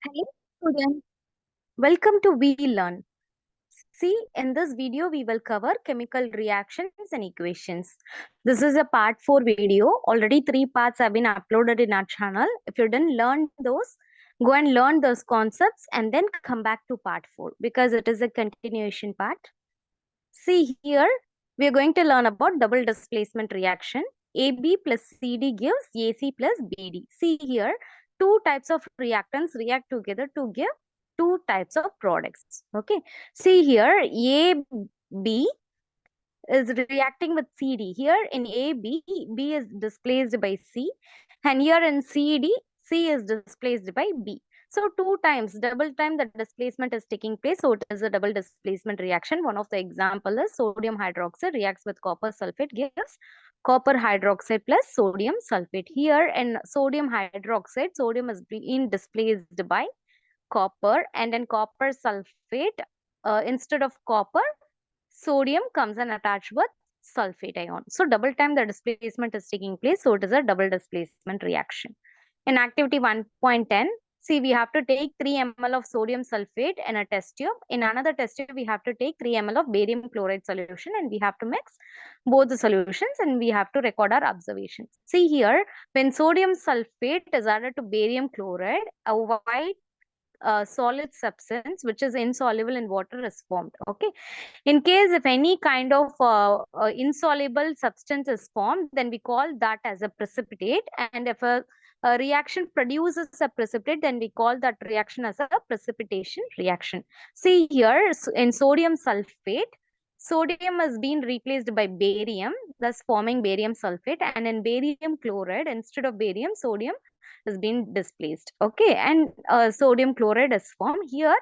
Hello students, welcome to We Learn. See, in this video we will cover chemical reactions and equations. This is a part 4 video. Already 3 parts have been uploaded in our channel. If you didn't learn those, go and learn those concepts and then come back to part 4 because it is a continuation part. See here, we are going to learn about double displacement reaction. AB plus CD gives AC plus BD. See here, two types of reactants react together to give two types of products. Okay. See here, AB is reacting with CD. Here in AB, B is displaced by C. And here in CD, C is displaced by B. So two times, double time the displacement is taking place. So it is a double displacement reaction. One of the example is sodium hydroxide reacts with copper sulfate gives copper hydroxide plus sodium sulfate. Here in sodium hydroxide, sodium is being displaced by copper, and in copper sulfate, instead of copper, sodium comes and attached with sulfate ion. So double time the displacement is taking place. So it is a double displacement reaction. In activity 1.10, see, we have to take 3 ml of sodium sulfate in a test tube. In another test tube, we have to take 3 ml of barium chloride solution and we have to mix both the solutions and we have to record our observations. See here, when sodium sulfate is added to barium chloride, a white solid substance which is insoluble in water is formed. Okay. In case if any kind of insoluble substance is formed, then we call that as a precipitate. And if a reaction produces a precipitate, then we call that reaction as a precipitation reaction. See here, in sodium sulfate, sodium has been replaced by barium, thus forming barium sulfate. And in barium chloride, instead of barium, sodium has been displaced. Okay. And sodium chloride is formed. Here,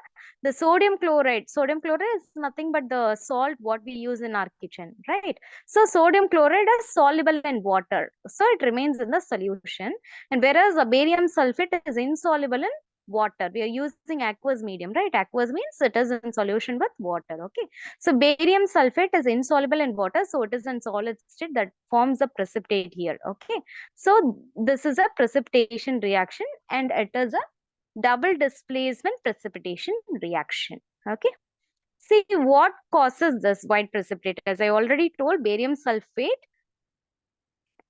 the sodium chloride is nothing but the salt what we use in our kitchen, right? So sodium chloride is soluble in water, so it remains in the solution. And whereas the barium sulfate is insoluble in water, we are using aqueous medium, right? Aqueous means it is in solution with water. Okay. So barium sulfate is insoluble in water, so it is in solid state, that forms a precipitate here. Okay. So this is a precipitation reaction and it is a double displacement precipitation reaction. Okay. See, what causes this white precipitate? As I already told, barium sulfate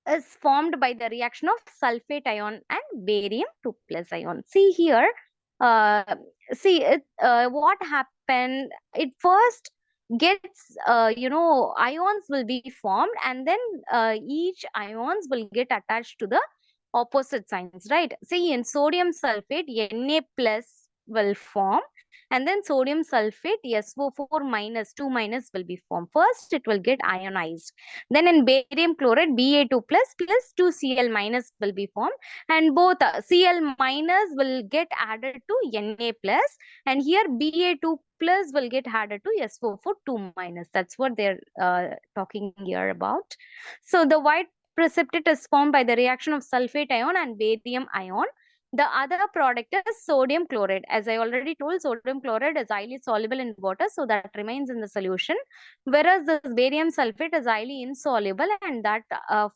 is formed by the reaction of sulfate ion and barium 2 plus ion. See here, uh, what happened? It first gets, ions will be formed, and then each ions will get attached to the opposite signs, right? See, in sodium sulfate, Na plus will form, and then sodium sulfate, SO4 minus 2 minus will be formed. First, it will get ionized. Then in barium chloride, Ba2 plus 2Cl minus will be formed, and both Cl minus will get added to Na plus, and here Ba2 plus will get added to SO4 2 minus. That's what they're talking here about. So the white precipitate is formed by the reaction of sulfate ion and barium ion. The other product is sodium chloride. As I already told, sodium chloride is highly soluble in water, so that remains in the solution. Whereas this barium sulfate is highly insoluble and that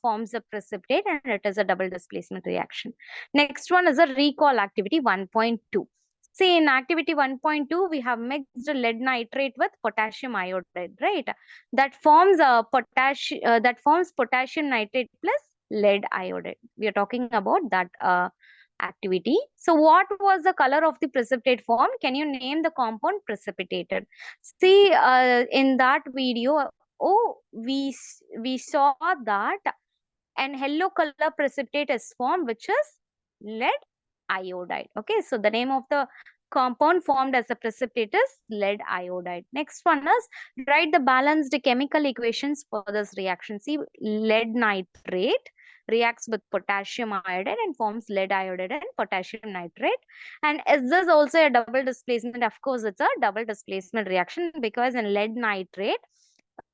forms a precipitate, and it is a double displacement reaction. Next one is a recall activity 1.2. See, in activity 1.2, we have mixed lead nitrate with potassium iodide, right? That forms potassium nitrate plus lead iodide. We are talking about that activity. So what was the color of the precipitate form? Can you name the compound precipitated? See, in that video, we saw that an yellow color precipitate is formed, which is lead iodide. Okay, so the name of the compound formed as a precipitate is lead iodide. Next one is write the balanced chemical equations for this reaction. See, lead nitrate reacts with potassium iodide and forms lead iodide and potassium nitrate. And is this also a double displacement? Of course, it's a double displacement reaction, because in lead nitrate,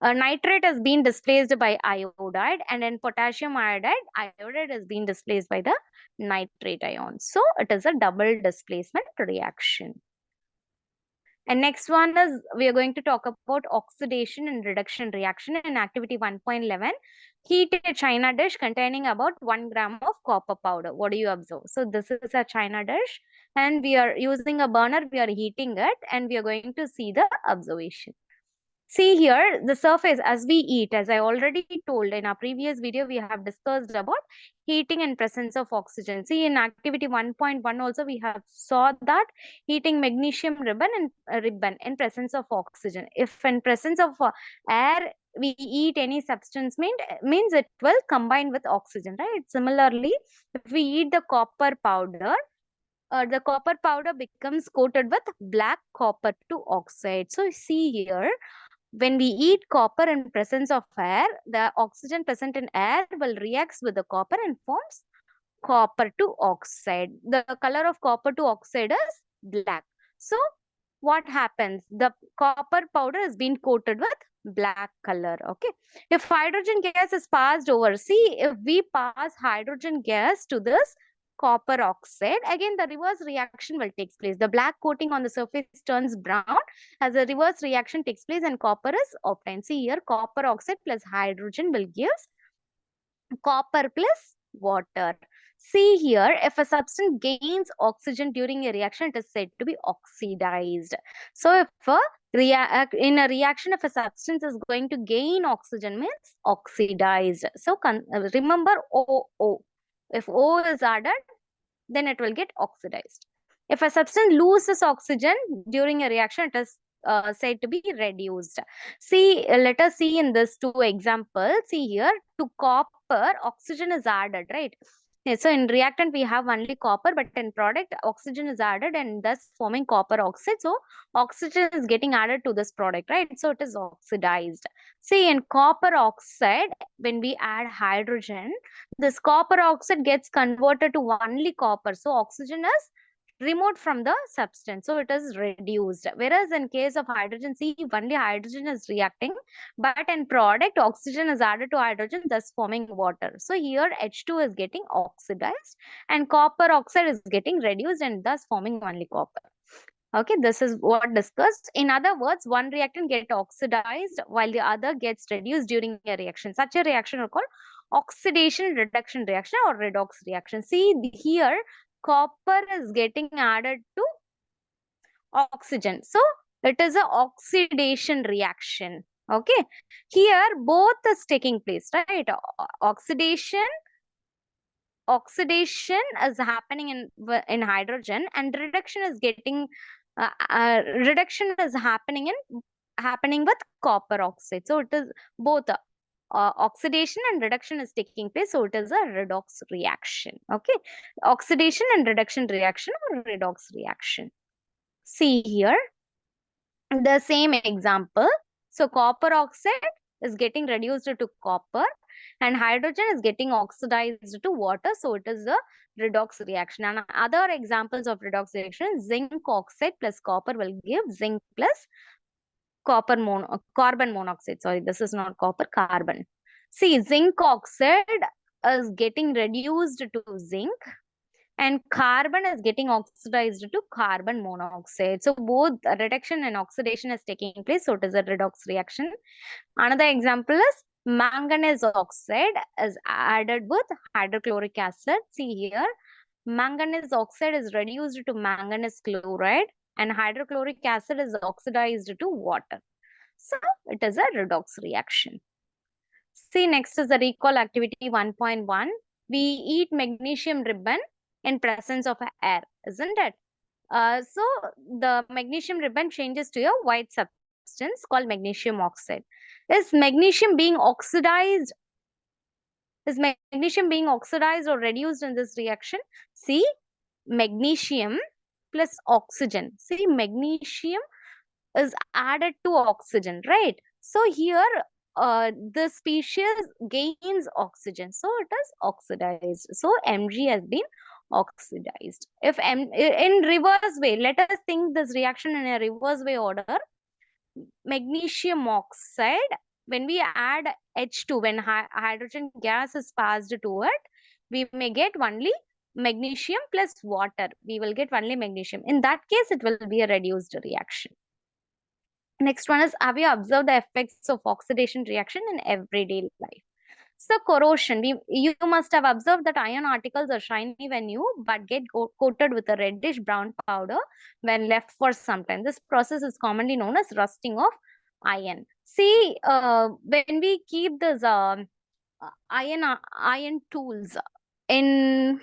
nitrate has been displaced by iodide, and in potassium iodide has been displaced by the nitrate ion. So it is a double displacement reaction. And next one is, we are going to talk about oxidation and reduction reaction in activity 1.11. Heat a china dish containing about 1 gram of copper powder. What do you observe? So this is a china dish. and we are using a burner, we are heating it, and we are going to see the observation. See here, the surface as we eat, as I already told in our previous video, we have discussed about heating and presence of oxygen. See, in activity 1.1 also we have saw that heating magnesium ribbon in presence of oxygen. If in presence of air we eat any substance, means it will combine with oxygen, right? Similarly, if we eat the copper powder becomes coated with black copper to oxide. So see here, when we eat copper in presence of air, the oxygen present in air will react with the copper and forms copper to oxide. The color of copper to oxide is black. So what happens? The copper powder has been coated with black color. Okay. If hydrogen gas is passed over, see, if we pass hydrogen gas to this copper oxide, again the reverse reaction will take place. The black coating on the surface turns brown as a reverse reaction takes place and copper is obtained. See here, copper oxide plus hydrogen will give copper plus water. See here, if a substance gains oxygen during a reaction, it is said to be oxidized. So if in a reaction, if a substance is going to gain oxygen, means oxidized. So remember OO. If O is added, then it will get oxidized. If a substance loses oxygen during a reaction, it is said to be reduced. See, let us see in this two examples. See here, to copper, oxygen is added, right? Yeah, so in reactant, we have only copper, but in product, oxygen is added and thus forming copper oxide. So oxygen is getting added to this product, right? So it is oxidized. See, in copper oxide, when we add hydrogen, this copper oxide gets converted to only copper. So oxygen is removed from the substance, so it is reduced. Whereas in case of hydrogen, see, only hydrogen is reacting, but in product oxygen is added to hydrogen, thus forming water. So here H2 is getting oxidized and copper oxide is getting reduced and thus forming only copper. Okay, this is what discussed. In other words, one reactant gets oxidized while the other gets reduced during a reaction. Such a reaction is called oxidation reduction reaction or redox reaction. See here, copper is getting added to oxygen. So it is a oxidation reaction. Okay. Here both is taking place, right? Oxidation is happening in hydrogen and reduction is happening with copper oxide. So it is both oxidation and reduction is taking place. So it is a redox reaction. Okay. Oxidation and reduction reaction or redox reaction. See here, the same example. So copper oxide is getting reduced to copper and hydrogen is getting oxidized to water. So it is a redox reaction. And other examples of redox reaction, zinc oxide plus copper will give zinc plus carbon monoxide. Sorry, this is not copper, carbon. See, zinc oxide is getting reduced to zinc and carbon is getting oxidized to carbon monoxide. So both reduction and oxidation is taking place. So it is a redox reaction. Another example is manganese oxide is added with hydrochloric acid. See here, manganese oxide is reduced to manganese chloride and hydrochloric acid is oxidized to water. So it is a redox reaction. See, next is the recall activity 1.1. We eat magnesium ribbon in presence of air, isn't it? So the magnesium ribbon changes to a white substance called magnesium oxide. Is magnesium being oxidized? Is magnesium being oxidized or reduced in this reaction? See, magnesium plus oxygen. See, magnesium is added to oxygen, right? So here the species gains oxygen, so it is oxidized. So Mg has been oxidized. If in reverse way, let us think this reaction in a reverse way order. Magnesium oxide, when we add H2, when hydrogen gas is passed to it, we may get only magnesium plus water. We will get only magnesium. In that case, it will be a reduced reaction. Next one is, have you observed the effects of oxidation reaction in everyday life? So corrosion, you must have observed that iron articles are shiny when new, but get coated with a reddish brown powder when left for some time. This process is commonly known as rusting of iron. See, when we keep this iron tools in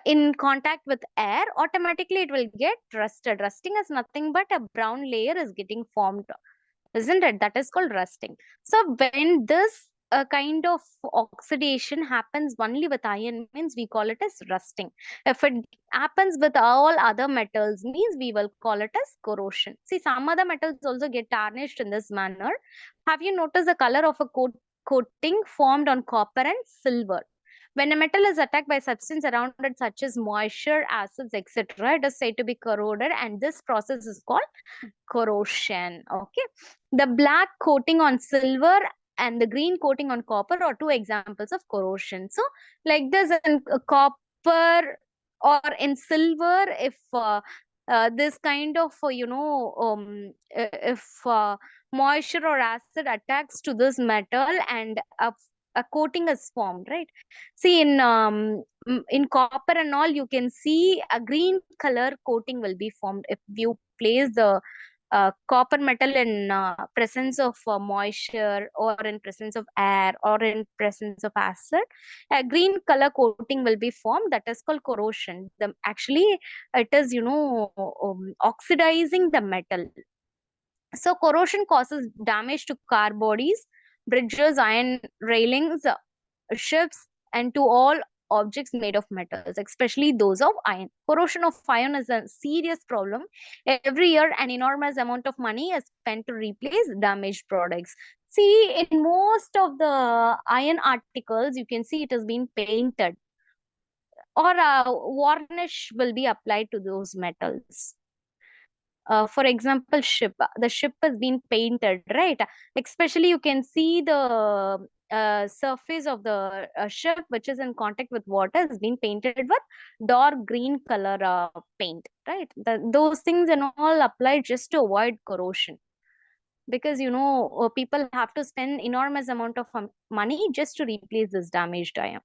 in contact with air, automatically it will get rusted. Rusting is nothing but a brown layer is getting formed, isn't it? That is called rusting. So when this kind of oxidation happens only with iron, means we call it as rusting. If it happens with all other metals, means we will call it as corrosion. See, some other metals also get tarnished in this manner. Have you noticed the color of a coating formed on copper and silver? When a metal is attacked by substance around it, such as moisture, acids, etc., it is said to be corroded, and this process is called corrosion. Okay, the black coating on silver and the green coating on copper are two examples of corrosion. So like this in copper or in silver, if this kind of if moisture or acid attacks to this metal and a coating is formed, right? See, in copper and all, you can see a green color coating will be formed if you place the copper metal in presence of moisture or in presence of air or in presence of acid. A green color coating will be formed, that is called corrosion. Actually it is oxidizing the metal. So corrosion causes damage to car bodies, bridges, iron railings, ships, and to all objects made of metals, especially those of iron. Corrosion of iron is a serious problem. Every year, an enormous amount of money is spent to replace damaged products. See, in most of the iron articles, you can see it has been painted or varnish will be applied to those metals. For example, ship. The ship has been painted, right? Especially you can see the surface of the ship, which is in contact with water, has been painted with dark green color paint, right? Those things and all applied just to avoid corrosion. Because people have to spend enormous amount of money just to replace this damaged iron.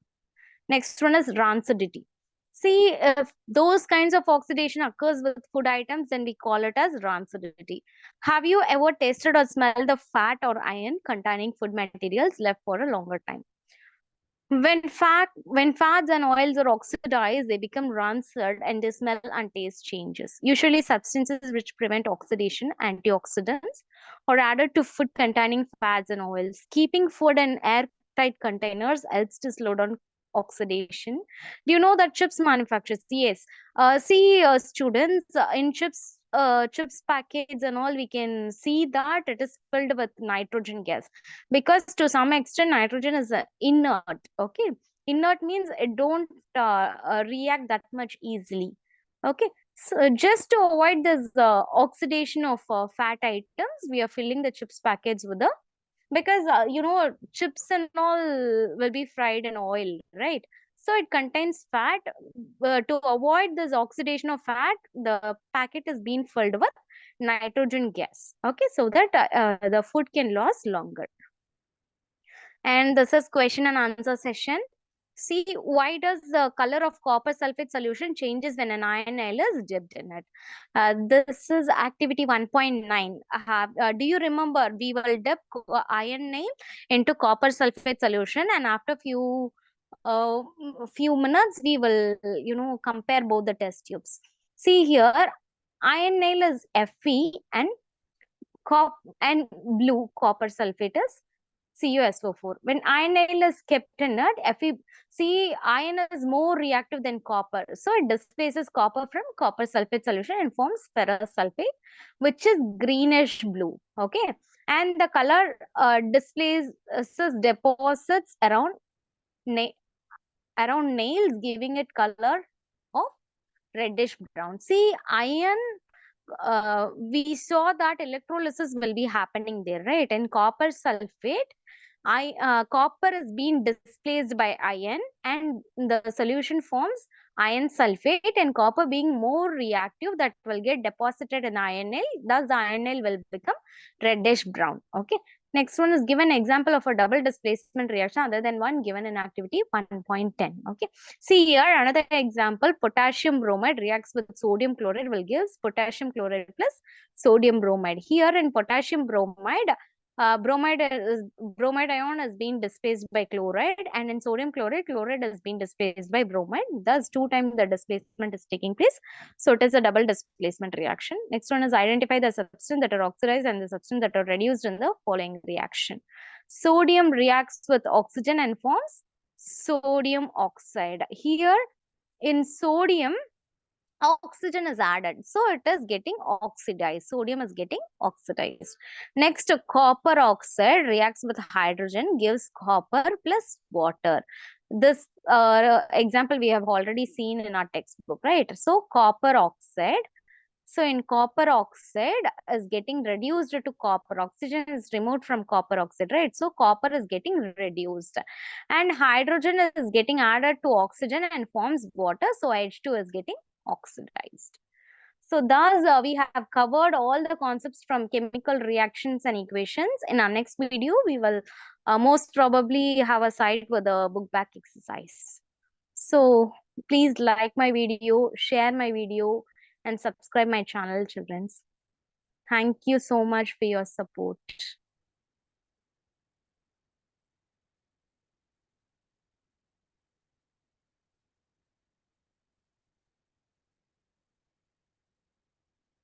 Next one is rancidity. See, if those kinds of oxidation occurs with food items, then we call it as rancidity. Have you ever tasted or smelled the fat or iron containing food materials left for a longer time? When fats and oils are oxidized, they become rancid and the smell and taste changes. Usually substances which prevent oxidation, antioxidants, are added to food containing fats and oils. Keeping food in airtight containers helps to slow down oxidation. Do you know that chips manufacturers? Yes. See, students, in chips packets and all, we can see that it is filled with nitrogen gas, because to some extent nitrogen is inert. Okay, inert means it don't react that much easily. Okay, so just to avoid this oxidation of fat items, we are filling the chips packets with the, because chips and all will be fried in oil, right? So it contains fat. To avoid this oxidation of fat, the packet is being filled with nitrogen gas, okay, so that the food can last longer. And this is question and answer session. See, why does the color of copper sulfate solution changes when an iron nail is dipped in it? This is activity 1.9. Do you remember we will dip iron nail into copper sulfate solution, and after few minutes we will compare both the test tubes. See here, iron nail is Fe and blue copper sulfate is CuSO4. When iron nail is kept in it, see, iron is more reactive than copper. So it displaces copper from copper sulfate solution and forms ferrous sulfate, which is greenish blue. Okay. And the color displaces deposits around nails, giving it color of reddish brown. See, iron, we saw that electrolysis will be happening there, right? And copper sulfate, copper is being displaced by iron, and the solution forms iron sulfate, and copper being more reactive, that will get deposited in iron nail. Thus, the iron nail will become reddish brown. Okay. Next one is given example of a double displacement reaction other than one given in activity 1.10. Okay. See here another example, potassium bromide reacts with sodium chloride will give potassium chloride plus sodium bromide. Here in potassium bromide, bromide ion is being displaced by chloride, and in sodium chloride, chloride is being displaced by bromide. Thus, 2 times the displacement is taking place. So it is a double displacement reaction. Next one is identify the substance that are oxidized and the substance that are reduced in the following reaction. Sodium reacts with oxygen and forms sodium oxide. Here in sodium, oxygen is added, so it is getting oxidized. Sodium is getting oxidized. Next, copper oxide reacts with hydrogen, gives copper plus water. This example we have already seen in our textbook, right? So copper oxide, so in copper oxide is getting reduced to copper. Oxygen is removed from copper oxide, right? So copper is getting reduced, and hydrogen is getting added to oxygen and forms water. So H2 is getting oxidized. So thus we have covered all the concepts from chemical reactions and equations. In our next video, we will most probably have a site with a book back exercise. So please like my video, share my video, and subscribe my channel, children. Thank you so much for your support.